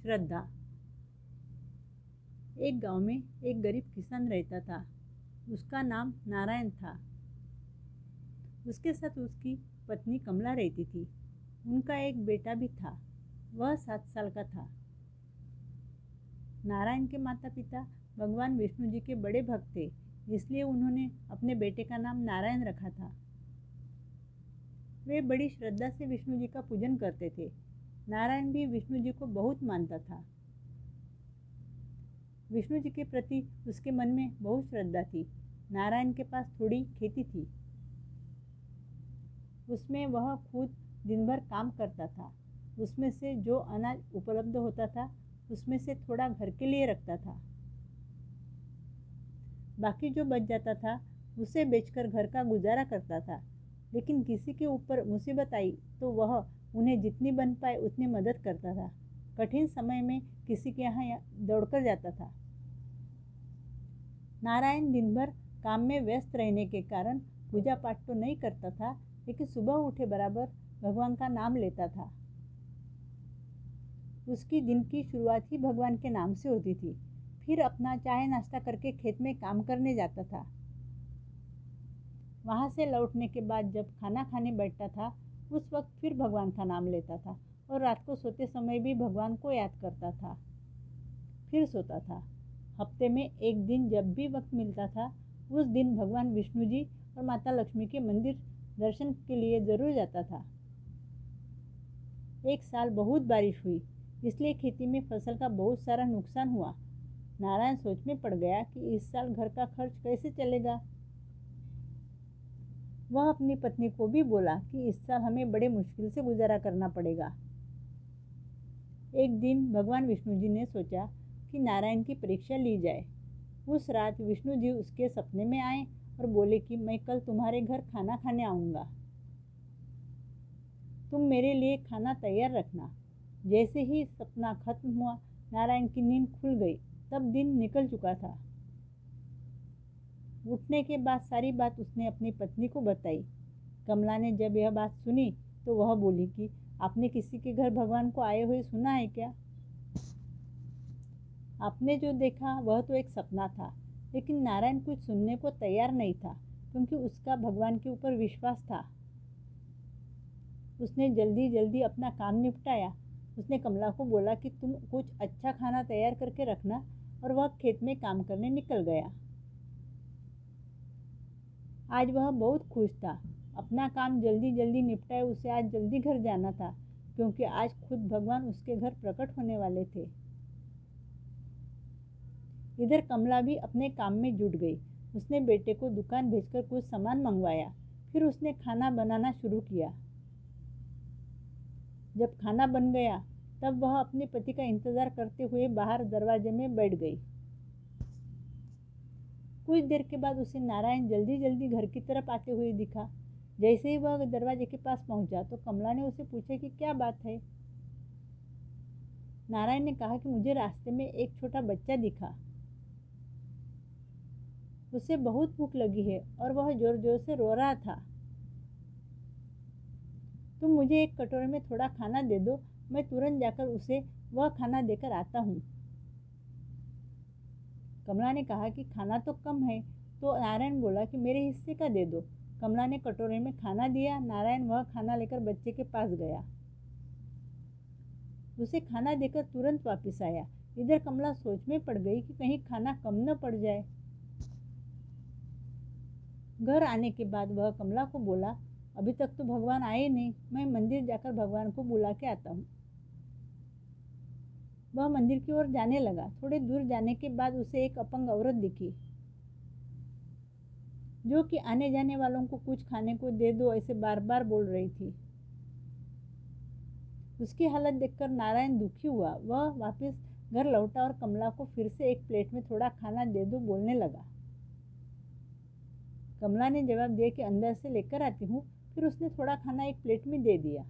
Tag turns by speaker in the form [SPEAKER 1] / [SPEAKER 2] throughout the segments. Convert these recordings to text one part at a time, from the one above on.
[SPEAKER 1] श्रद्धा। एक गांव में एक गरीब किसान रहता था। उसका नाम नारायण था। उसके साथ उसकी पत्नी कमला रहती थी। उनका एक बेटा भी था। वह 7 साल का था। नारायण के माता पिता भगवान विष्णु जी के बड़े भक्त थे, इसलिए उन्होंने अपने बेटे का नाम नारायण रखा था। वे बड़ी श्रद्धा से विष्णु जी का पूजन करते थे। नारायण भी विष्णु जी को बहुत मानता था। विष्णु जी के प्रति उसके मन में बहुत श्रद्धा थी। नारायण के पास थोड़ी खेती थी। उसमें वह खुद दिन भर काम करता था। उसमें से जो अनाज उपलब्ध होता था, उसमें से थोड़ा घर के लिए रखता था। बाकी जो बच जाता था, उसे बेचकर घर का गुजारा करता था। लेकिन किसी के ऊपर मुसीबत आई तो वह उन्हें जितनी बन पाए उतनी मदद करता था। कठिन समय में किसी के यहाँ दौड़कर जाता था। नारायण दिन भर काम में व्यस्त रहने के कारण पूजा पाठ तो नहीं करता था, लेकिन सुबह उठे बराबर भगवान का नाम लेता था। उसकी दिन की शुरुआत ही भगवान के नाम से होती थी। फिर अपना चाय नाश्ता करके खेत में काम करने जाता था। वहाँ से लौटने के बाद जब खाना खाने बैठता था, उस वक्त फिर भगवान का नाम लेता था और रात को सोते समय भी भगवान को याद करता था, फिर सोता था। हफ्ते में एक दिन जब भी वक्त मिलता था, उस दिन भगवान विष्णु जी और माता लक्ष्मी के मंदिर दर्शन के लिए जरूर जाता था। एक साल बहुत बारिश हुई, इसलिए खेती में फसल का बहुत सारा नुकसान हुआ। नारायण सोच में पड़ गया कि इस साल घर का खर्च कैसे चलेगा। वह अपनी पत्नी को भी बोला कि इस साल हमें बड़े मुश्किल से गुजारा करना पड़ेगा। एक दिन भगवान विष्णु जी ने सोचा कि नारायण की परीक्षा ली जाए। उस रात विष्णु जी उसके सपने में आए और बोले कि मैं कल तुम्हारे घर खाना खाने आऊँगा। तुम मेरे लिए खाना तैयार रखना। जैसे ही सपना खत्म हुआ, नारायण की नींद खुल गई। तब दिन निकल चुका था। उठने के बाद सारी बात उसने अपनी पत्नी को बताई। कमला ने जब यह बात सुनी तो वह बोली कि आपने किसी के घर भगवान को आए हुए सुना है क्या? आपने जो देखा वह तो एक सपना था। लेकिन नारायण कुछ सुनने को तैयार नहीं था, क्योंकि उसका भगवान के ऊपर विश्वास था। उसने जल्दी जल्दी अपना काम निपटाया। उसने कमला को बोला कि तुम कुछ अच्छा खाना तैयार करके रखना, और वह खेत में काम करने निकल गया। आज वह बहुत खुश था। अपना काम जल्दी जल्दी निपटाए उसे आज जल्दी घर जाना था, क्योंकि आज खुद भगवान उसके घर प्रकट होने वाले थे। इधर कमला भी अपने काम में जुट गई। उसने बेटे को दुकान भेजकर कुछ सामान मंगवाया। फिर उसने खाना बनाना शुरू किया। जब खाना बन गया, तब वह अपने पति का इंतजार करते हुए बाहर दरवाजे में बैठ गई। कुछ देर के बाद उसे नारायण जल्दी जल्दी घर की तरफ आते हुए दिखा। जैसे ही वह दरवाजे के पास पहुंचा तो कमला ने उसे पूछा कि क्या बात है। नारायण ने कहा कि मुझे रास्ते में एक छोटा बच्चा दिखा। उसे बहुत भूख लगी है और वह जोर जोर से रो रहा था। तुम मुझे एक कटोरे में थोड़ा खाना दे दो, मैं तुरंत जाकर उसे वह खाना देकर आता हूँ। कमला ने कहा कि खाना तो कम है, तो नारायण बोला कि मेरे हिस्से का दे दो। कमला ने कटोरे में खाना दिया। नारायण वह खाना लेकर बच्चे के पास गया। उसे खाना देकर तुरंत वापस आया। इधर कमला सोच में पड़ गई कि कहीं खाना कम न पड़ जाए। घर आने के बाद वह कमला को बोला, अभी तक तो भगवान आए नहीं, मैं मंदिर जाकर भगवान को बुला के आता हूँ। वह मंदिर की ओर जाने लगा। थोड़े दूर जाने के बाद उसे एक अपंग औरत दिखी, जो कि आने जाने वालों को कुछ खाने को दे दो ऐसे बार बार बोल रही थी। उसकी हालत देखकर नारायण दुखी हुआ। वह वापस घर लौटा और कमला को फिर से एक प्लेट में थोड़ा खाना दे दो बोलने लगा। कमला ने जवाब दिया कि अंदर से लेकर आती हूँ। फिर उसने थोड़ा खाना एक प्लेट में दे दिया।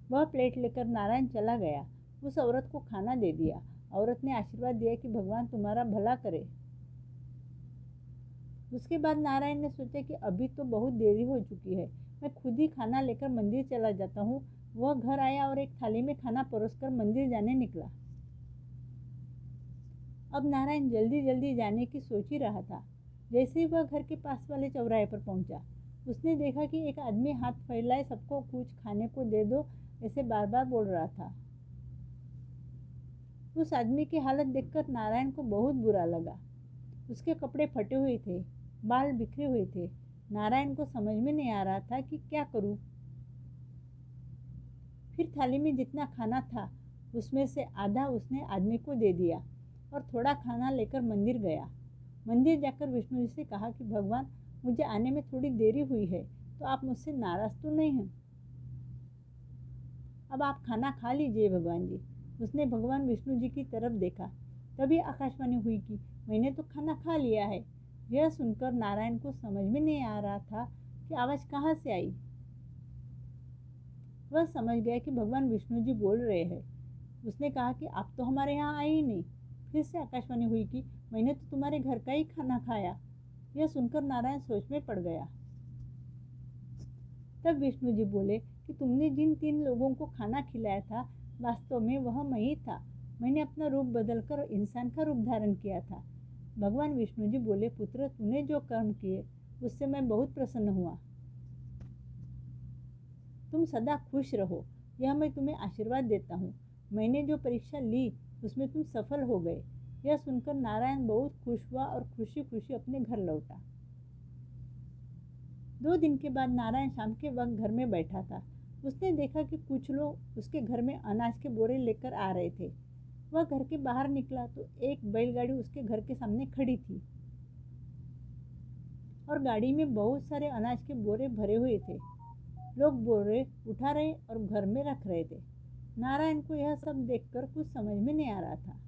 [SPEAKER 1] वह प्लेट लेकर नारायण चला गया। उस औरत को खाना दे दिया। औरत ने आशीर्वाद दिया कि भगवान तुम्हारा भला करे। उसके बाद नारायण ने सोचा कि अभी तो बहुत देरी हो चुकी है, मैं खुद ही खाना लेकर मंदिर चला जाता हूँ, वह घर आया और एक थाली में खाना परोसकर मंदिर जाने निकला। अब नारायण जल्दी जल्दी जाने की सोच ही रहा था। जैसे ही वह घर के पास वाले चौराहे पर पहुंचा, उसने देखा कि एक आदमी हाथ फैलाए सबको कुछ खाने को दे दो ऐसे बार बार बोल रहा था। उस आदमी की हालत देखकर नारायण को बहुत बुरा लगा। उसके कपड़े फटे हुए थे, बाल बिखरे हुए थे। नारायण को समझ में नहीं आ रहा था कि क्या करूं। फिर थाली में जितना खाना था उसमें से आधा उसने आदमी को दे दिया और थोड़ा खाना लेकर मंदिर गया। मंदिर जाकर विष्णु जी से कहा कि भगवान, मुझे आने में थोड़ी देरी हुई है, तो आप मुझसे नाराज तो नहीं हैं? अब आप खाना खा लीजिए भगवान जी। उसने भगवान विष्णु जी की तरफ देखा। तभी आकाशवाणी हुई कि मैंने तो खाना खा लिया है। यह सुनकर नारायण को समझ में नहीं आ रहा था कि आवाज़ कहाँ से आई। वह समझ गया कि भगवान विष्णु जी बोल रहे हैं। उसने कहा कि आप तो हमारे यहाँ आए ही नहीं। फिर से आकाशवाणी हुई कि मैंने तो तुम्हारे घर का ही खाना खाया। यह सुनकर नारायण सोच में पड़ गया। तब विष्णु जी बोले कि तुमने जिन 3 लोगों को खाना खिलाया था, वास्तव में वह मैं ही था। मैंने अपना रूप बदलकर इंसान का रूप धारण किया था। भगवान विष्णु जी बोले, पुत्र, तूने जो कर्म किए उससे मैं बहुत प्रसन्न हुआ। तुम सदा खुश रहो, यह मैं तुम्हें आशीर्वाद देता हूँ। मैंने जो परीक्षा ली उसमें तुम सफल हो गए। यह सुनकर नारायण बहुत खुश हुआ और खुशी खुशी अपने घर लौटा। 2 दिन के बाद नारायण शाम के वक्त घर में बैठा था। उसने देखा कि कुछ लोग उसके घर में अनाज के बोरे लेकर आ रहे थे। वह घर के बाहर निकला तो एक बैलगाड़ी उसके घर के सामने खड़ी थी और गाड़ी में बहुत सारे अनाज के बोरे भरे हुए थे। लोग बोरे उठा रहे और घर में रख रहे थे। नारायण को यह सब देखकर कुछ समझ में नहीं आ रहा था।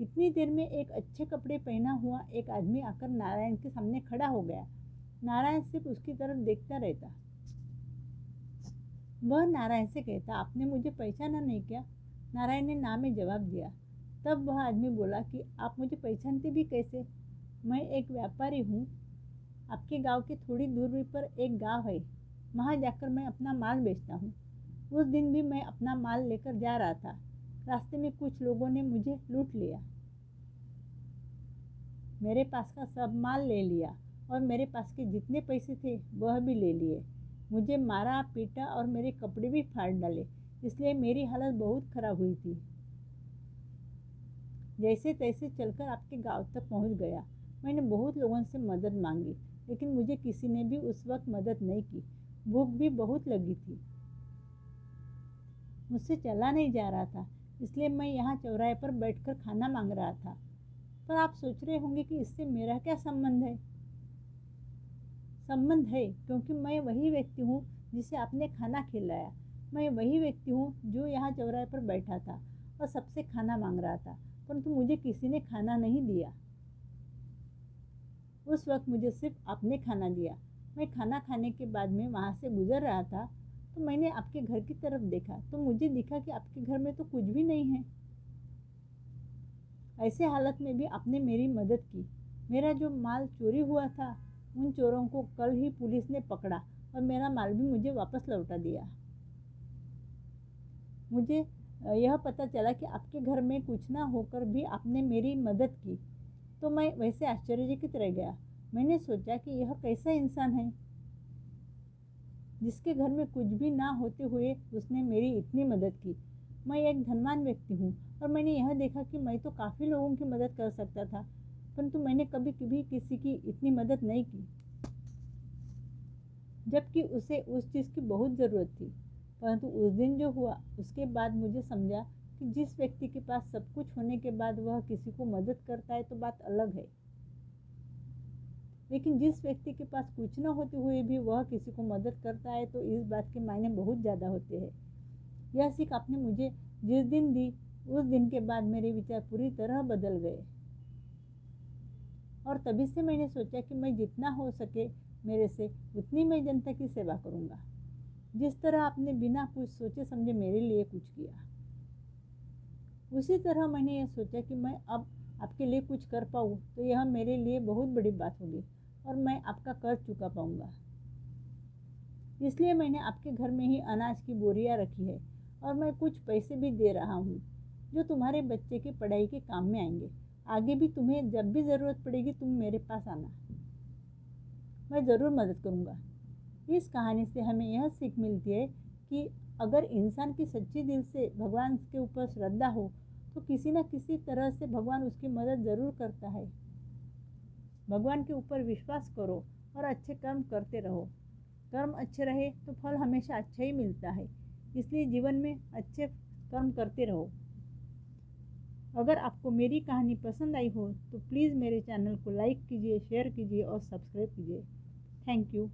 [SPEAKER 1] इतनी देर में एक अच्छे कपड़े पहना हुआ एक आदमी आकर नारायण के सामने खड़ा हो गया। नारायण सिर्फ उसकी तरफ देखता रहता। वह नारायण से कहता, आपने मुझे पहचाना नहीं क्या? नारायण ने ना में जवाब दिया। तब वह आदमी बोला कि आप मुझे पहचानते भी कैसे? मैं एक व्यापारी हूँ। आपके गांव के थोड़ी दूरी पर एक गांव है, वहाँ जाकर मैं अपना माल बेचता हूँ। उस दिन भी मैं अपना माल लेकर जा रहा था। रास्ते में कुछ लोगों ने मुझे लूट लिया। मेरे पास का सब माल ले लिया और मेरे पास के जितने पैसे थे वह भी ले लिए। मुझे मारा पीटा और मेरे कपड़े भी फाड़ डाले, इसलिए मेरी हालत बहुत खराब हुई थी। जैसे तैसे चलकर आपके गांव तक पहुंच गया। मैंने बहुत लोगों से मदद मांगी, लेकिन मुझे किसी ने भी उस वक्त मदद नहीं की। भूख भी बहुत लगी थी। मुझसे चला नहीं जा रहा था, इसलिए मैं यहाँ चौराहे पर बैठकर खाना मांग रहा था। पर आप सोच रहे होंगे कि इससे मेरा क्या संबंध है? संबंध है, क्योंकि मैं वही व्यक्ति हूँ जिसे आपने खाना खिलाया। मैं वही व्यक्ति हूँ जो यहाँ चौराहे पर बैठा था और सबसे खाना मांग रहा था, परंतु मुझे किसी ने खाना नहीं दिया। उस वक्त मुझे सिर्फ आपने खाना दिया। मैं खाना खाने के बाद में वहाँ से गुजर रहा था तो मैंने आपके घर की तरफ देखा, तो मुझे दिखा कि आपके घर में तो कुछ भी नहीं है। ऐसे हालत में भी आपने मेरी मदद की। मेरा जो माल चोरी हुआ था, उन चोरों को कल ही पुलिस ने पकड़ा और मेरा माल भी मुझे वापस लौटा दिया। मुझे यह पता चला कि आपके घर में कुछ ना होकर भी आपने मेरी मदद की, तो मैं वैसे आश्चर्यचकित रह गया। मैंने सोचा कि यह कैसा इंसान है जिसके घर में कुछ भी ना होते हुए उसने मेरी इतनी मदद की। मैं एक धनवान व्यक्ति हूँ और मैंने यह देखा कि मैं तो काफ़ी लोगों की मदद कर सकता था, परंतु मैंने कभी कभी किसी की इतनी मदद नहीं की, जबकि उसे उस चीज़ की बहुत ज़रूरत थी। परंतु उस दिन जो हुआ उसके बाद मुझे समझा कि जिस व्यक्ति के पास सब कुछ होने के बाद वह किसी को मदद करता है तो बात अलग है, लेकिन जिस व्यक्ति के पास कुछ न होते हुए भी वह किसी को मदद करता है तो इस बात के मायने बहुत ज़्यादा होते हैं। यह सीख आपने मुझे जिस दिन दी, उस दिन के बाद मेरे विचार पूरी तरह बदल गए और तभी से मैंने सोचा कि मैं जितना हो सके मेरे से उतनी मैं जनता की सेवा करूँगा। जिस तरह आपने बिना कुछ सोचे समझे मेरे लिए कुछ किया, उसी तरह मैंने यह सोचा कि मैं अब आपके लिए कुछ कर पाऊँ तो यह मेरे लिए बहुत बड़ी बात होगी और मैं आपका कर्ज चुका पाऊँगा। इसलिए मैंने आपके घर में ही अनाज की बोरियां रखी है और मैं कुछ पैसे भी दे रहा हूँ जो तुम्हारे बच्चे की पढ़ाई के काम में आएंगे। आगे भी तुम्हें जब भी ज़रूरत पड़ेगी तुम मेरे पास आना, मैं ज़रूर मदद करूँगा। इस कहानी से हमें यह सीख मिलती है कि अगर इंसान की सच्ची दिल से भगवान के ऊपर श्रद्धा हो तो किसी न किसी तरह से भगवान उसकी मदद ज़रूर करता है। भगवान के ऊपर विश्वास करो और अच्छे कर्म करते रहो। कर्म अच्छे रहे तो फल हमेशा अच्छा ही मिलता है, इसलिए जीवन में अच्छे कर्म करते रहो। अगर आपको मेरी कहानी पसंद आई हो तो प्लीज़ मेरे चैनल को लाइक कीजिए, शेयर कीजिए और सब्सक्राइब कीजिए। Thank you.